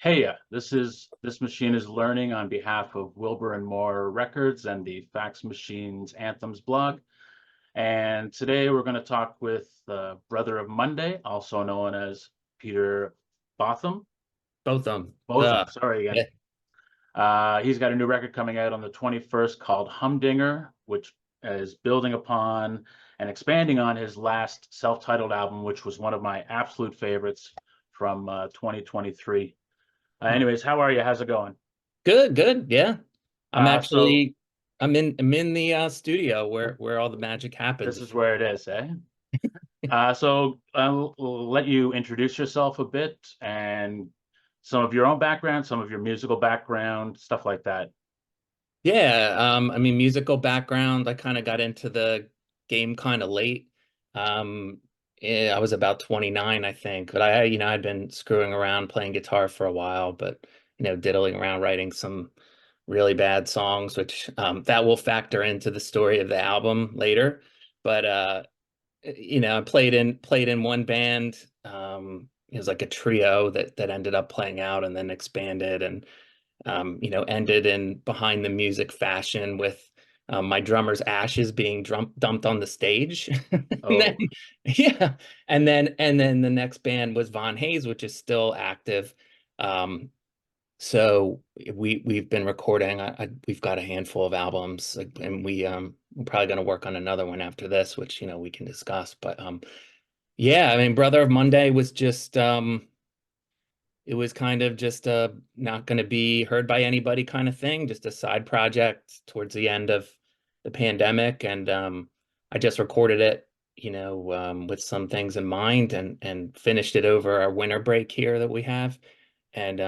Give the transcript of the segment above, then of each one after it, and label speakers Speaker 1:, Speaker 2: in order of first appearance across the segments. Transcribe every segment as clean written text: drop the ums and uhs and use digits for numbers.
Speaker 1: Hey, this machine is learning on behalf of Wilbur and Moore Records and the Fax Machines Anthems blog. And today we're going to talk with the brother of Monday, also known as Peter Botham.
Speaker 2: Both of them.
Speaker 1: Botham, sorry again.
Speaker 2: Yeah.
Speaker 1: He's got a new record coming out on the 21st called Humdinger, which is building upon and expanding on his last self-titled album, which was one of my absolute favorites from 2023. Anyways, how are you? How's it going?
Speaker 2: Good, good. Yeah. I'm
Speaker 1: Uh, so
Speaker 2: actually I'm in the studio where all the magic
Speaker 1: this
Speaker 2: happens.
Speaker 1: is where it is, eh? So I'll let you introduce yourself a bit and some of your own background, some of your musical background, stuff like that.
Speaker 2: Yeah, I mean musical background, I kind of got into the game kind of late. I was about 29, I think, but I'd been screwing around playing guitar for a while, but diddling around writing some really bad songs, which that will factor into the story of the album later. But I played in one band. It was like a trio that ended up playing out and then expanded and ended in behind the music fashion with my drummer's ashes being dumped on the stage. And then,
Speaker 1: Oh,
Speaker 2: yeah, and then the next band was Von Hayes, which is still active. Um, so we've been recording. We've got a handful of albums, like, and we're probably going to work on another one after this, which we can discuss. But yeah, I mean, Brother of Monday was just it was kind of just a not going to be heard by anybody kind of thing, just a side project towards the end of the pandemic, and I just recorded it, with some things in mind, and finished it over our winter break here that we have, and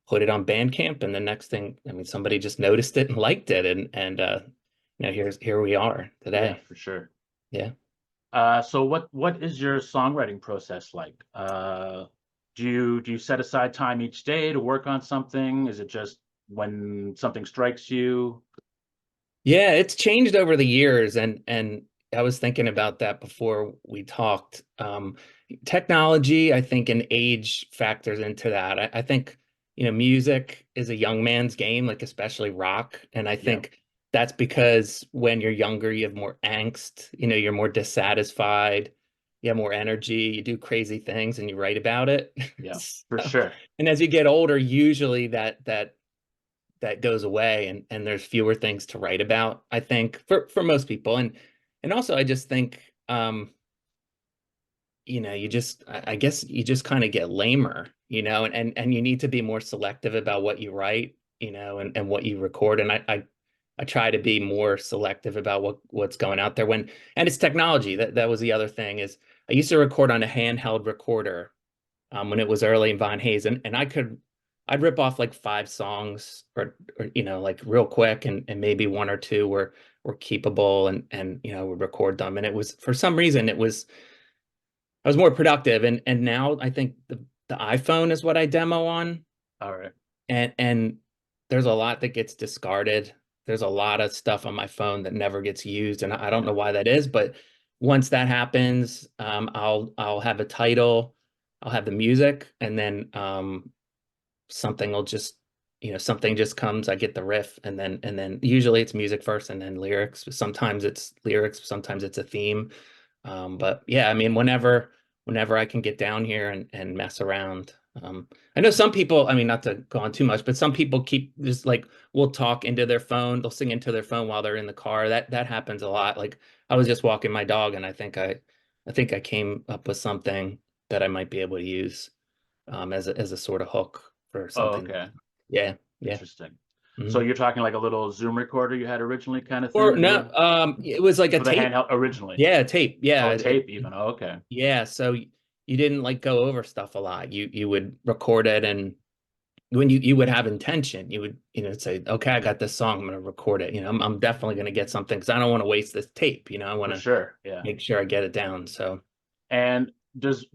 Speaker 2: put it on Bandcamp. And the next thing, I mean, somebody just noticed it and liked it, and here we are
Speaker 1: yeah,
Speaker 2: today.
Speaker 1: for sure.
Speaker 2: Yeah.
Speaker 1: So what is your songwriting process like? Do you set aside time each day to work on something? Is it just when something strikes you?
Speaker 2: Yeah, it's changed over the years, and I was thinking about that before we talked. Technology, I think, and age factors into that. I think, music is a young man's game, like especially rock, and I
Speaker 1: Yeah,
Speaker 2: think that's because when you're younger, you have more angst, you're more dissatisfied, you have more energy, you do crazy things, and you write about it.
Speaker 1: yeah, for
Speaker 2: So,
Speaker 1: sure.
Speaker 2: and as you get older, usually that goes away, and there's fewer things to write about, I think, for most people. And also I just think I guess you just kind of get lamer, and you need to be more selective about what you write, and what you record. And I try to be more selective about what's going out there and it's technology. That was the other thing is I used to record on a handheld recorder when it was early in Von Hayes, and I'd rip off like 5 songs or like real quick, and maybe one or two were keepable, and would record them. And it was, for some reason, I was more productive. And now I think the iPhone is what I demo on,
Speaker 1: All right.
Speaker 2: and there's a lot that gets discarded. There's a lot of stuff on my phone that never gets used, and I don't
Speaker 1: Yeah.
Speaker 2: know why that is, but once that happens, I'll have a title, I'll have the music, and then something will just something just comes. I get the riff, and then usually it's music first and then lyrics. Sometimes it's lyrics, sometimes it's a theme. But yeah, I mean, whenever I can get down here and mess around. I know some people, I mean, not to go on too much, but some people keep just like will talk into their phone, they'll sing into their phone while they're in the car. That happens a lot. Like I was just walking my dog, and I think I came up with something that I might be able to use as a sort of hook for
Speaker 1: Oh,
Speaker 2: something.
Speaker 1: okay.
Speaker 2: Yeah, yeah.
Speaker 1: Interesting. So
Speaker 2: Mhm.
Speaker 1: you're talking like a little Zoom recorder you had originally kind of
Speaker 2: Or
Speaker 1: thing you
Speaker 2: no,
Speaker 1: were
Speaker 2: it was like a
Speaker 1: for the
Speaker 2: tape.
Speaker 1: handheld originally.
Speaker 2: Yeah, tape.
Speaker 1: Oh,
Speaker 2: Yeah,
Speaker 1: tape even. Oh, okay.
Speaker 2: yeah. So you didn't like go over stuff a lot. You would record it, and when you would have intention, you would say, okay, I got this song, I'm going to record it. I'm definitely going to get something because I don't want to waste this tape. I want
Speaker 1: For
Speaker 2: to
Speaker 1: sure. Yeah.
Speaker 2: make sure I get it down. So
Speaker 1: And does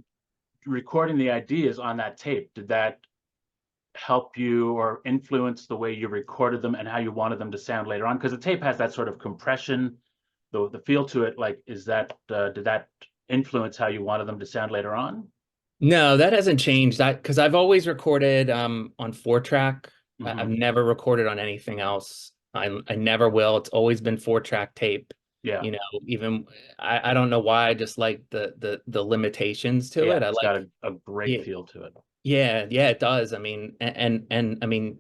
Speaker 1: recording the ideas on that tape, did that help you or influence the way you recorded them and how you wanted them to sound later on? Because the tape has that sort of compression, the feel to it. Like, is that did that influence how you wanted them to sound later on?
Speaker 2: No, that hasn't changed. That because I've always recorded on 4 track. I've
Speaker 1: Hmm.
Speaker 2: never recorded on anything else. I never will. It's always been 4 track tape.
Speaker 1: Yeah.
Speaker 2: You know, even I don't know why I just like the limitations to
Speaker 1: Yeah.
Speaker 2: it. I
Speaker 1: It's got
Speaker 2: like
Speaker 1: a great
Speaker 2: yeah,
Speaker 1: feel to it.
Speaker 2: yeah, it does. I mean, and I mean,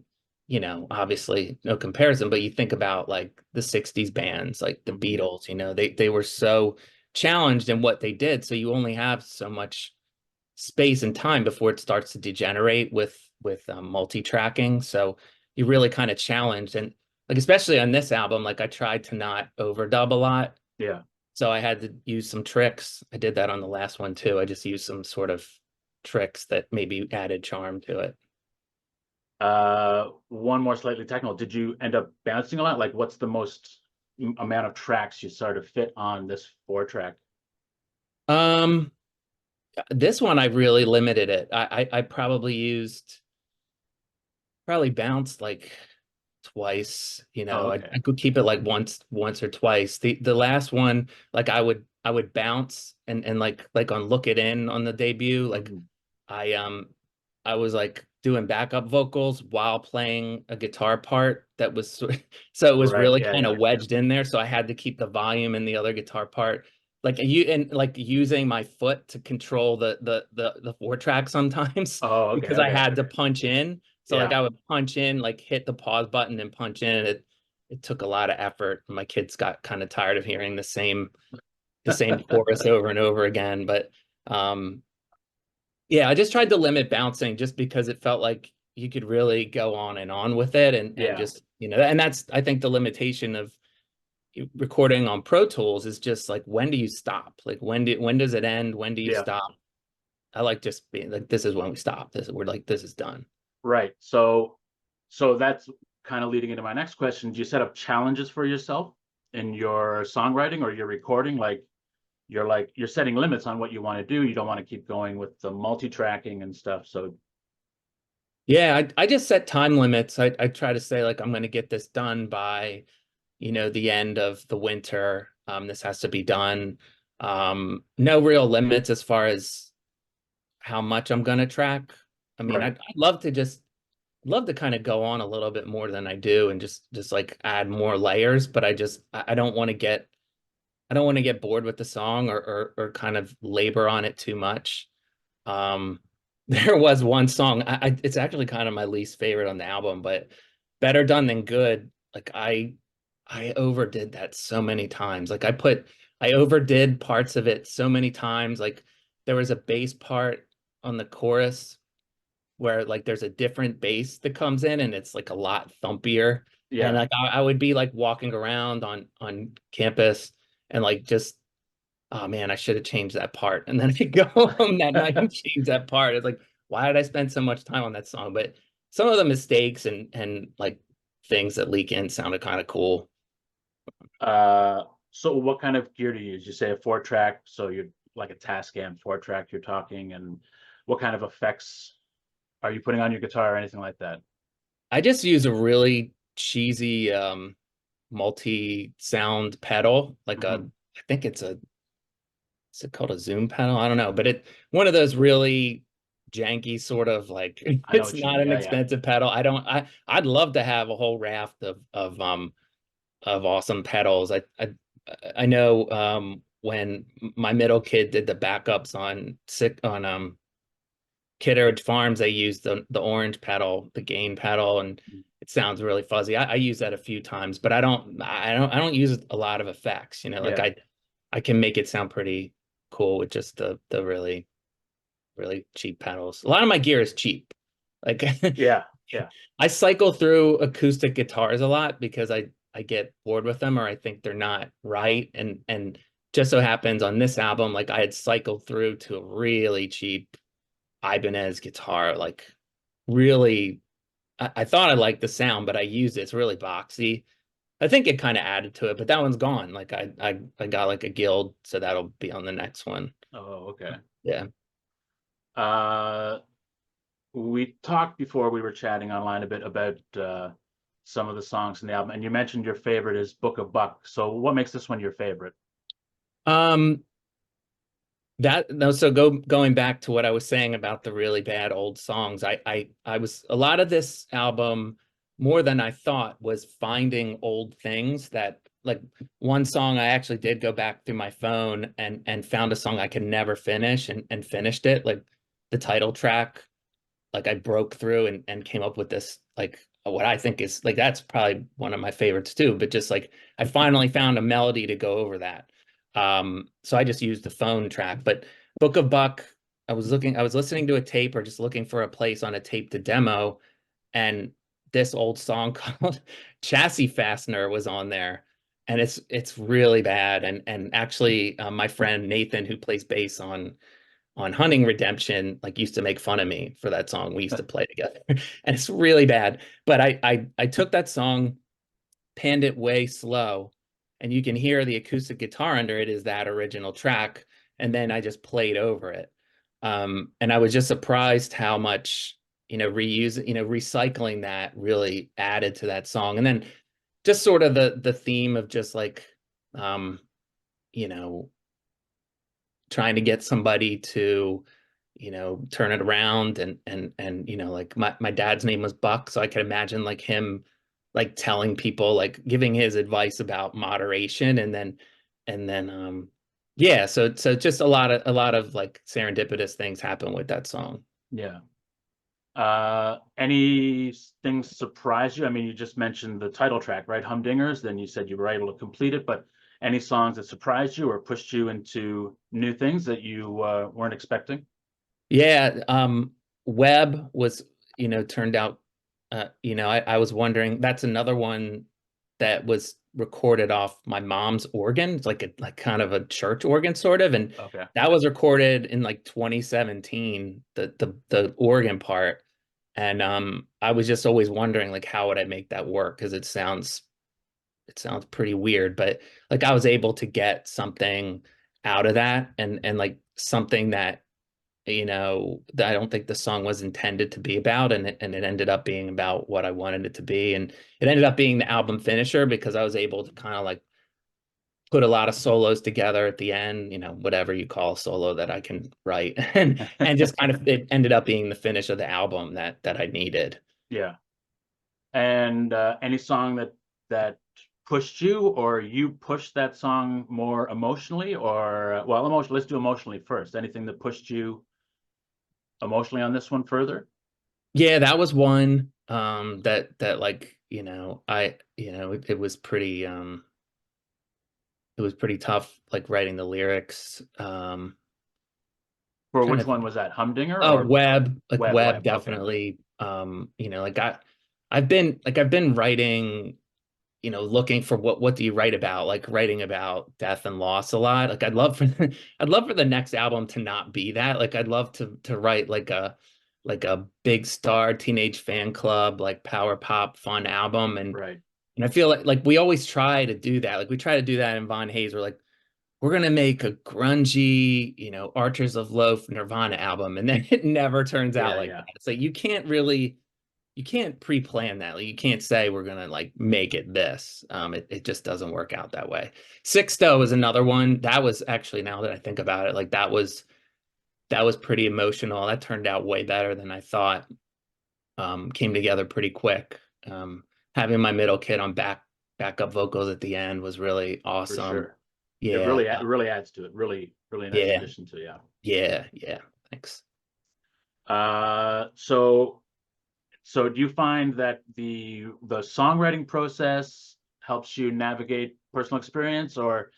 Speaker 2: obviously no comparison, but you think about like the 60s bands, like the
Speaker 1: Hmm.
Speaker 2: Beatles, they were so challenged in what they did. So you only have so much space and time before it starts to degenerate with multi-tracking. So you really kind of challenged and like especially on this album, like I tried to not overdub a lot.
Speaker 1: Yeah.
Speaker 2: So I had to use some tricks. I did that on the last one too. I just used some sort of tricks that maybe added charm to it.
Speaker 1: One more slightly technical. Did you end up bouncing a lot? Like, what's the most amount of tracks you sort of fit on this 4 track?
Speaker 2: Um, this one I really limited it. I probably used probably bounced like twice,
Speaker 1: Oh,
Speaker 2: I
Speaker 1: okay.
Speaker 2: could keep it like once or twice. The last one, like I would bounce and like on Look It In on the debut, like
Speaker 1: Hmm.
Speaker 2: I um I was like doing backup vocals while playing a guitar part that was so it was
Speaker 1: Right.
Speaker 2: really
Speaker 1: Yeah.
Speaker 2: kind
Speaker 1: Yeah.
Speaker 2: of wedged in there. So I had to keep the volume in the other guitar part. Like you and like using my foot to control the 4 track sometimes
Speaker 1: Oh, okay.
Speaker 2: because I
Speaker 1: Okay.
Speaker 2: had to punch in. So like
Speaker 1: Yeah.
Speaker 2: I would punch in, like hit the pause button and punch in. And it took a lot of effort. My kids got kind of tired of hearing the same chorus over and over again. But um yeah, I just tried to limit bouncing just because it felt like you could really go on and on with it and
Speaker 1: Yeah.
Speaker 2: just, and that's I think the limitation of recording on Pro Tools is just like when do you stop? Like when does it end? When do you
Speaker 1: Yeah.
Speaker 2: stop? I like just being like this is when we stop. We're like this is done.
Speaker 1: Right. So that's kind of leading into my next question. Do you set up challenges for yourself in your songwriting or your recording? Like you're setting limits on what you want to do. You don't want to keep going with the multi-tracking and stuff. So
Speaker 2: Yeah, I just set time limits. I try to say like I'm going to get this done by, the end of the winter. This has to be done. No real limits as far as how much I'm going to track. I mean,
Speaker 1: right.
Speaker 2: I'd love to kind of go on a little bit more than I do and just like add more layers, but I don't want to get bored with the song or kind of labor on it too much. Um, there was one song, it's actually kind of my least favorite on the album, but Better Done Than Good. Like I overdid that so many times. Like I overdid parts of it so many times. Like there was a bass part on the chorus where like there's a different bass that comes in and it's like a lot thumpier. And
Speaker 1: Yeah.
Speaker 2: like I would be like walking around on campus and like just oh man, I should have changed that part. And then I go home that night and change that part. It's like, why did I spend so much time on that song? But some of the mistakes and like things that leak in sounded kind of cool.
Speaker 1: Uh, so what kind of gear do you use? You say a 4 track, so you're like a Tascam 4 track you're talking, and what kind of effects are you putting on your guitar or anything like that?
Speaker 2: I just use a really cheesy multi-sound pedal, like
Speaker 1: Hmm.
Speaker 2: I think is it called a zoom pedal? I don't know, but one of those really janky sort of like
Speaker 1: I know
Speaker 2: it's
Speaker 1: what you
Speaker 2: not
Speaker 1: mean.
Speaker 2: an
Speaker 1: Yeah, yeah.
Speaker 2: expensive pedal. I'd love to have a whole raft of awesome pedals. I know when my middle kid did the backups on sick on Kittredge Farms, they used the orange pedal, the gain pedal, and it sounds really fuzzy. I use that a few times, but I don't use a lot of effects. Like
Speaker 1: Yeah.
Speaker 2: I can make it sound pretty cool with just the really really cheap pedals. A lot of my gear is cheap. Like
Speaker 1: Yeah. Yeah.
Speaker 2: I cycle through acoustic guitars a lot because I get bored with them or I think they're not right. And just so happens on this album, like I had cycled through to a really cheap Ibanez guitar, like really I thought I liked the sound, but I used it. It's really boxy. I think it kind of added to it, but that one's gone. Like I got like a guild, so that'll be on the next one.
Speaker 1: Oh, okay.
Speaker 2: Yeah.
Speaker 1: Uh, we talked before we were chatting online a bit about some of the songs in the album, and you mentioned your favorite is Book of Buck. So what makes this one your favorite?
Speaker 2: Um, That no, so going back to what I was saying about the really bad old songs, I was a lot of this album more than I thought was finding old things that like one song I actually did go back through my phone and found a song I could never finish and finished it, like the title track. Like I broke through and came up with this like what I think is like that's probably one of my favorites too, but just like I finally found a melody to go over that. So I just used the phone track, but Book of Buck, I was listening to a tape or just looking for a place on a tape to demo, and this old song called Chassis Fastener was on there. And it's really bad. And actually my friend Nathan, who plays bass on Hunting Redemption, like used to make fun of me for that song. We used to play together, and it's really bad. But I took that song, panned it way slow, and you can hear the acoustic guitar under it is that original track, and then I just played over it. And I was just surprised how much recycling that really added to that song, and then just sort of the theme of just like um, you know trying to get somebody to turn it around and like my dad's name was Buck, so I could imagine like him like telling people, like giving his advice about moderation, and then yeah, so just a lot of like serendipitous things happen with that song.
Speaker 1: Yeah. Anything surprise you? I mean, you just mentioned the title track, right? Humdingers, then you said you were able to complete it, but any songs that surprised you or pushed you into new things that you weren't expecting?
Speaker 2: Yeah, Web was, turned out, I was wondering, that's another one that was recorded off my mom's organ. It's like like kind of a church organ sort of, and
Speaker 1: Okay.
Speaker 2: that was recorded in like 2017, the organ part. And I was just always wondering like how would I make that work? Because it sounds pretty weird, but like I was able to get something out of that and like something that that I don't think the song was intended to be about, and it ended up being about what I wanted it to be, and it ended up being the album finisher because I was able to kind of like put a lot of solos together at the end, whatever you call a solo that I can write, and just kind of it ended up being the finish of the album that I needed.
Speaker 1: Yeah. And any song that pushed you, or you pushed that song more emotionally, or well, emotional. Let's do emotionally first. Anything that pushed you emotionally on this one further?
Speaker 2: Yeah, that was one that like it was pretty tough like writing the lyrics.
Speaker 1: For
Speaker 2: Trying
Speaker 1: which
Speaker 2: to
Speaker 1: one
Speaker 2: think.
Speaker 1: was that? Humdinger
Speaker 2: Oh,
Speaker 1: or
Speaker 2: web, like
Speaker 1: Web?
Speaker 2: web
Speaker 1: Web. Okay.
Speaker 2: definitely. Like I've been writing, looking for what do you write about? Like writing about death and loss a lot. Like I'd love for the next album to not be that. Like I'd love to write like a big star teenage fan club, like power pop fun album.
Speaker 1: Right.
Speaker 2: And I feel like we always try to do that. Like we try to do that in Von Hayes. We're like, we're gonna make a grungy, Archers of Loaf Nirvana album, and then it never turns out
Speaker 1: Yeah.
Speaker 2: like
Speaker 1: Yeah.
Speaker 2: that. So you can't pre-plan that. Like you can't say we're gonna like make it this. It just doesn't work out that way. Sixto is another one. That was actually, now that I think about it, like that was pretty emotional. That turned out way better than I thought. Came together pretty quick. Having my middle kid on backup vocals at the end was really
Speaker 1: For
Speaker 2: awesome.
Speaker 1: sure. It
Speaker 2: Yeah,
Speaker 1: really adds to it. Really, really nice
Speaker 2: yeah.
Speaker 1: addition to, yeah.
Speaker 2: Yeah. Thanks.
Speaker 1: So do you find that the songwriting process helps you navigate personal experience, or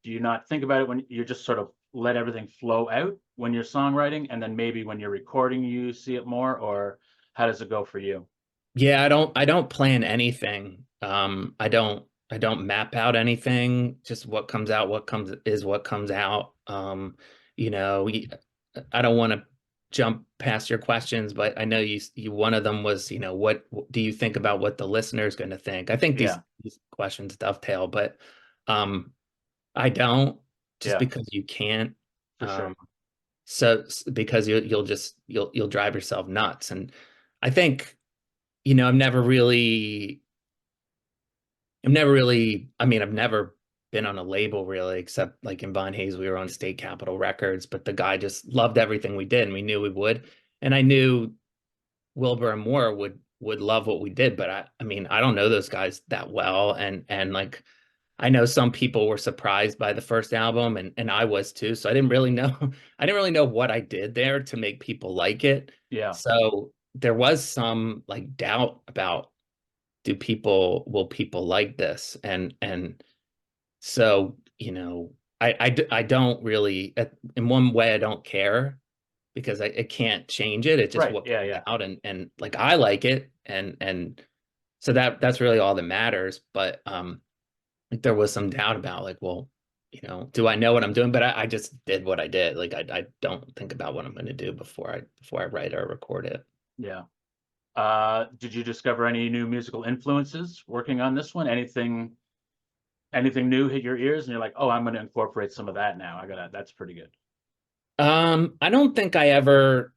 Speaker 1: do you not think about it when you just sort of let everything flow out when you're songwriting, and then maybe when you're recording you see it more, or how does it go for you?
Speaker 2: Yeah, I don't plan anything. I don't map out anything. Just what comes out, what comes out. You know, y- I don't want to jump past your questions, but I know you one of them was, what do you think about what the listener is going to think? I think these
Speaker 1: Yeah,
Speaker 2: these questions dovetail, but um I don't, just
Speaker 1: yeah,
Speaker 2: because you can't.
Speaker 1: for
Speaker 2: Um
Speaker 1: sure.
Speaker 2: because you'll drive yourself nuts. And I think, I've never really, I mean, I've never been on a label really, except like in Von Hayes, we were on State Capitol Records, but the guy just loved everything we did and we knew we would. And I knew Wilbur and Moore would love what we did, but I mean, I don't know those guys that well. And like I know some people were surprised by the first album and I was too. So I didn't really know I didn't really know what I did there to make people like it.
Speaker 1: Yeah.
Speaker 2: So there was some like doubt about will people like this? And so, you know, I don't really in one way I don't care because I can't change it. It's just
Speaker 1: Right.
Speaker 2: what
Speaker 1: Yeah.
Speaker 2: comes
Speaker 1: Yeah.
Speaker 2: out and like I like it and so that's really all that matters. But like there was some doubt about like, well, you know, do I know what I'm doing? But I just did what I did. Like I don't think about what I'm going to do before I write or record it.
Speaker 1: Yeah. Did you discover any new musical influences working on this one? Anything new hit your ears and you're like, oh, I'm going to incorporate some of that now. That's pretty good.
Speaker 2: I don't think I ever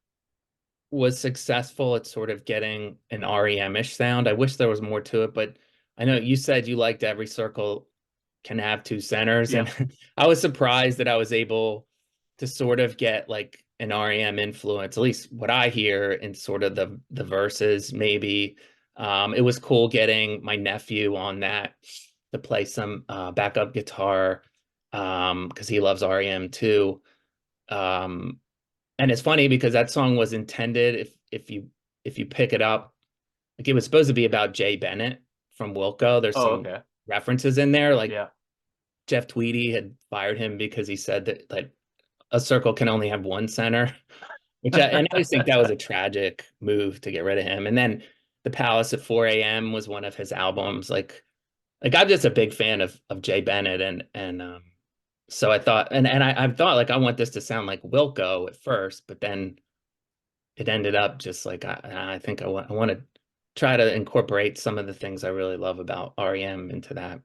Speaker 2: was successful at sort of getting an REM-ish sound. I wish there was more to it, but I know you said you liked Every Circle Can Have Two Centers,
Speaker 1: Yeah.
Speaker 2: and I was surprised that I was able to sort of get like an REM influence, at least what I hear in sort of the verses, maybe. It was cool getting my nephew on that to play some backup guitar because he loves REM too. Um, and it's funny because that song was intended if you pick it up, like it was supposed to be about Jay Bennett from Wilco. There's
Speaker 1: Oh,
Speaker 2: some
Speaker 1: okay.
Speaker 2: references in there, like
Speaker 1: Yeah.
Speaker 2: Jeff Tweedy had fired him because he said that like a circle can only have one center, and I always think that was a tragic move to get rid of him. And then The Palace at 4 a.m. was one of his albums. Like I'm just a big fan of Jay Bennett and so I thought and I thought like I want this to sound like Wilco at first, but then it ended up just like I think I want to try to incorporate some of the things I really love about REM into that.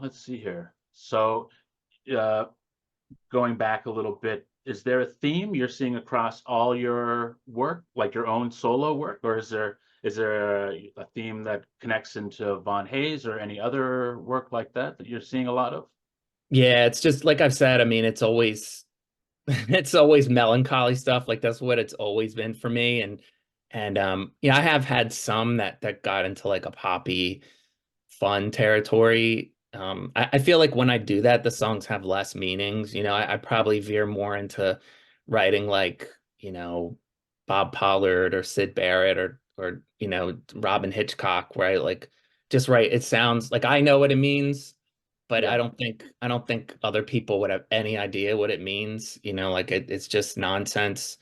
Speaker 1: Let's see here. So, uh, going back a little bit, is there a theme you're seeing across all your work, like your own solo work, or is there a theme that connects into Von Hayes or any other work like that that you're seeing a lot of?
Speaker 2: Yeah, it's just like I've said, I mean, it's always it's always melancholy stuff. Like that's what it's always been for me. And I have had some that got into like a poppy fun territory. I feel like when I do that, the songs have less meanings. I probably veer more into writing like, Bob Pollard or Sid Barrett or Robin Hitchcock, right? Like just write it sounds like I know what it means, but
Speaker 1: Yeah.
Speaker 2: I don't think other people would have any idea what it means. Like it's just nonsense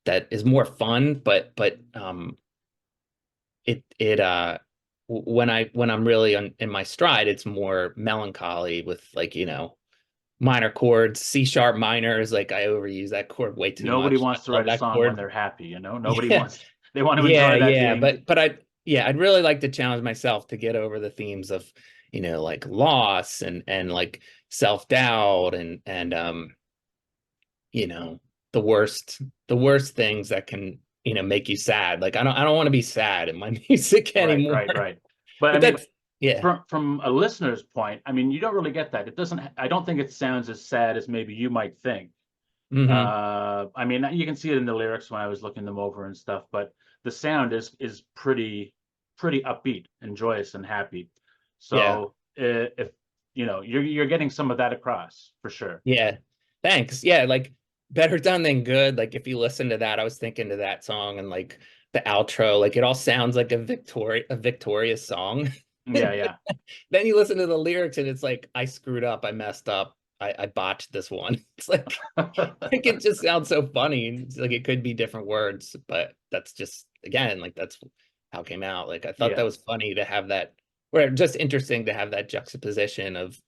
Speaker 2: that is more fun, but it when I'm really in my stride, it's more melancholy with like, minor chords. C sharp minor is like I overuse that chord way too
Speaker 1: Nobody
Speaker 2: much.
Speaker 1: wants to
Speaker 2: I love
Speaker 1: write a
Speaker 2: that
Speaker 1: song when
Speaker 2: chord.
Speaker 1: they're happy, you know? Nobody
Speaker 2: Yeah.
Speaker 1: wants, they want to
Speaker 2: Yeah,
Speaker 1: enjoy that
Speaker 2: yeah.
Speaker 1: being,
Speaker 2: I'd really like to challenge myself to get over the themes of, like loss and like self-doubt and you know, the worst things that can, make you sad. Like I don't want to be sad in my music
Speaker 1: right,
Speaker 2: anymore.
Speaker 1: right, right. But I
Speaker 2: But
Speaker 1: mean,
Speaker 2: that's yeah.
Speaker 1: from a listener's point, I mean, you don't really get that. It doesn't, I don't think it sounds as sad as maybe you might think.
Speaker 2: Hmm.
Speaker 1: I mean, you can see it in the lyrics when I was looking them over and stuff, but the sound is pretty upbeat and joyous and happy.
Speaker 2: Yeah.
Speaker 1: So if you're getting some of that across for sure.
Speaker 2: Yeah. Thanks. Yeah, like better done than good. Like if you listen to that, I was thinking to that song and like the outro, like it all sounds like a victorious song.
Speaker 1: Yeah, yeah,
Speaker 2: Then you listen to the lyrics and it's like I screwed up, I messed up, I botched this one. It's like it just sounds so funny. It's like it could be different words, but that's just again, like that's how it came out. Like I thought that
Speaker 1: yeah,
Speaker 2: was funny to have that, or just interesting to have that juxtaposition of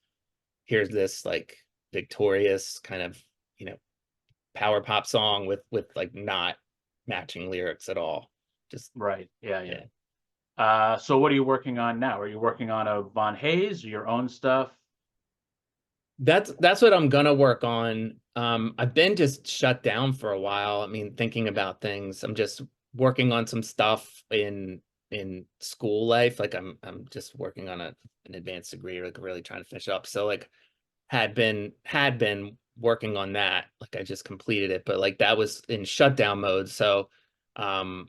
Speaker 2: here's this like victorious kind of, you know, power pop song with like not matching lyrics at all. Just
Speaker 1: right. Yeah, yeah.
Speaker 2: yeah.
Speaker 1: So what are you working on now? Are you working on a Von Hayes or your own stuff?
Speaker 2: That's what I'm gonna work on. I've been just shut down for a while. I mean, thinking about things. I'm just working on some stuff in in school life. Like I'm just working on an advanced degree, like really trying to finish up. So like had been working on that. Like I just completed it, but like that was in shutdown mode. So um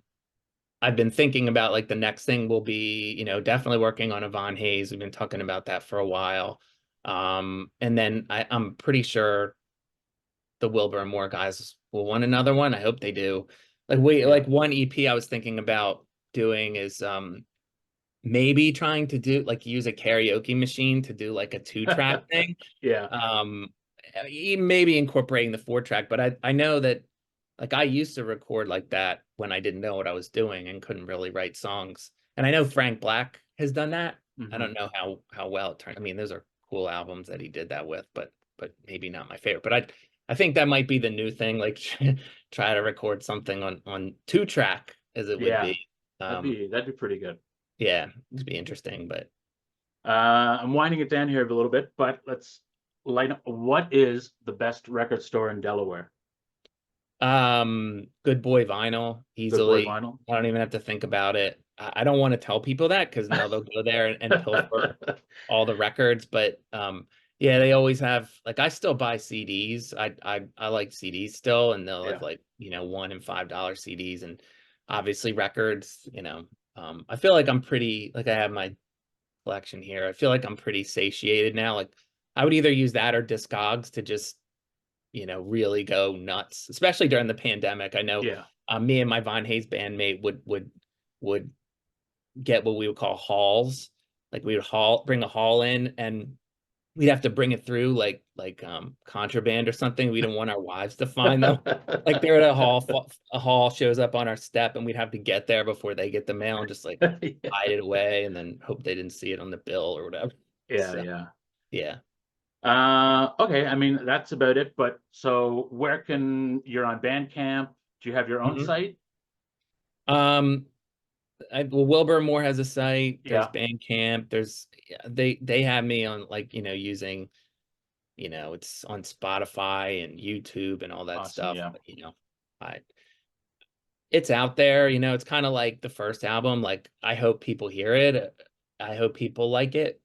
Speaker 2: I've been thinking about like the next thing will be, definitely working on a Von Hayes. We've been talking about that for a while. And then I'm pretty sure the Wilbur Moore guys will want another one. I hope they do.
Speaker 1: Yeah.
Speaker 2: Like one EP I was thinking about doing is maybe trying to do like use a karaoke machine to do like a 2-track thing.
Speaker 1: Yeah.
Speaker 2: Um Maybe incorporating the 4-track, but I know that like I used to record like that when I didn't know what I was doing and couldn't really write songs. And I know Frank Black has done that. I
Speaker 1: Hmm.
Speaker 2: don't know how well it turned. I mean, those are cool albums that he did that with, but maybe not my favorite. But I think that might be the new thing, like try to record something on 2-track as it would
Speaker 1: Yeah.
Speaker 2: be.
Speaker 1: That'd
Speaker 2: Um,
Speaker 1: be that'd be pretty good.
Speaker 2: yeah, it'd be interesting, but
Speaker 1: I'm winding it down here a little bit, but let's light up. What is the best record store in Delaware?
Speaker 2: Good Boy Vinyl,
Speaker 1: Good Boy
Speaker 2: easily.
Speaker 1: Vinyl.
Speaker 2: I don't even have to think about it. I don't want to tell people that because now they'll go there and pilfer all the records. But yeah, they always have like I still buy CDs. I like CDs still, and they'll have
Speaker 1: Yeah.
Speaker 2: like $1 and $5 CDs, and obviously records. I feel like I'm pretty like I have my collection here. I feel like I'm pretty satiated now. Like I would either use that or Discogs to just really go nuts, especially during the pandemic. I know
Speaker 1: Yeah.
Speaker 2: me and my Von Hayes bandmate would get what we would call hauls. Like we would bring a haul in, and we'd have to bring it through like contraband or something. We didn't want our wives to find them. Like they're at a haul shows up on our step, and we'd have to get there before they get the mail and just like
Speaker 1: Yeah.
Speaker 2: hide it away, and then hope they didn't see it on the bill or whatever.
Speaker 1: Yeah.
Speaker 2: So
Speaker 1: Yeah.
Speaker 2: yeah.
Speaker 1: Okay. I mean, that's about it. But so where can you're on Bandcamp? Do you have your own
Speaker 2: Mhm.
Speaker 1: site?
Speaker 2: Um, well, Wilbur Moore has a site. There's
Speaker 1: Yeah.
Speaker 2: Bandcamp. They have me on like using it's on Spotify and YouTube and all that
Speaker 1: Awesome.
Speaker 2: stuff.
Speaker 1: Yeah.
Speaker 2: But I it's out there. It's kind of like the first album. Like I hope people hear it. I hope people like it.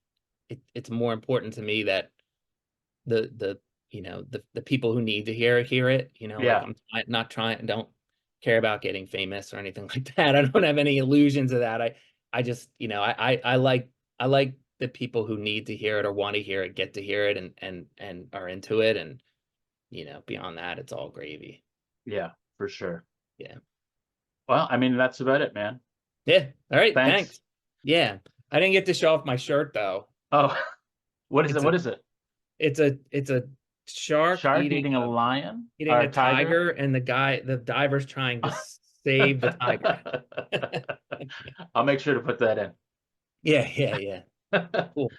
Speaker 2: It's more important to me that the the people who need to hear it. Like
Speaker 1: Yeah.
Speaker 2: not trying, don't care about getting famous or anything like that. I don't have any illusions of that. I just I like the people who need to hear it or want to hear it get to hear it and are into it, and beyond that it's all gravy.
Speaker 1: Yeah. For sure.
Speaker 2: Yeah.
Speaker 1: Well, I mean, that's about it, man.
Speaker 2: Yeah. All right,
Speaker 1: Thanks.
Speaker 2: thanks. Yeah, I didn't get to show off my shirt though.
Speaker 1: Oh, what is it?
Speaker 2: It's
Speaker 1: What
Speaker 2: a
Speaker 1: is it?
Speaker 2: it's a shark
Speaker 1: Shark
Speaker 2: eating
Speaker 1: eating a lion
Speaker 2: eating
Speaker 1: or
Speaker 2: a
Speaker 1: a tiger?
Speaker 2: tiger, and the diver's trying to save the tiger.
Speaker 1: I'll make sure to put that
Speaker 2: Yeah, yeah, yeah.
Speaker 1: in.
Speaker 2: Cool.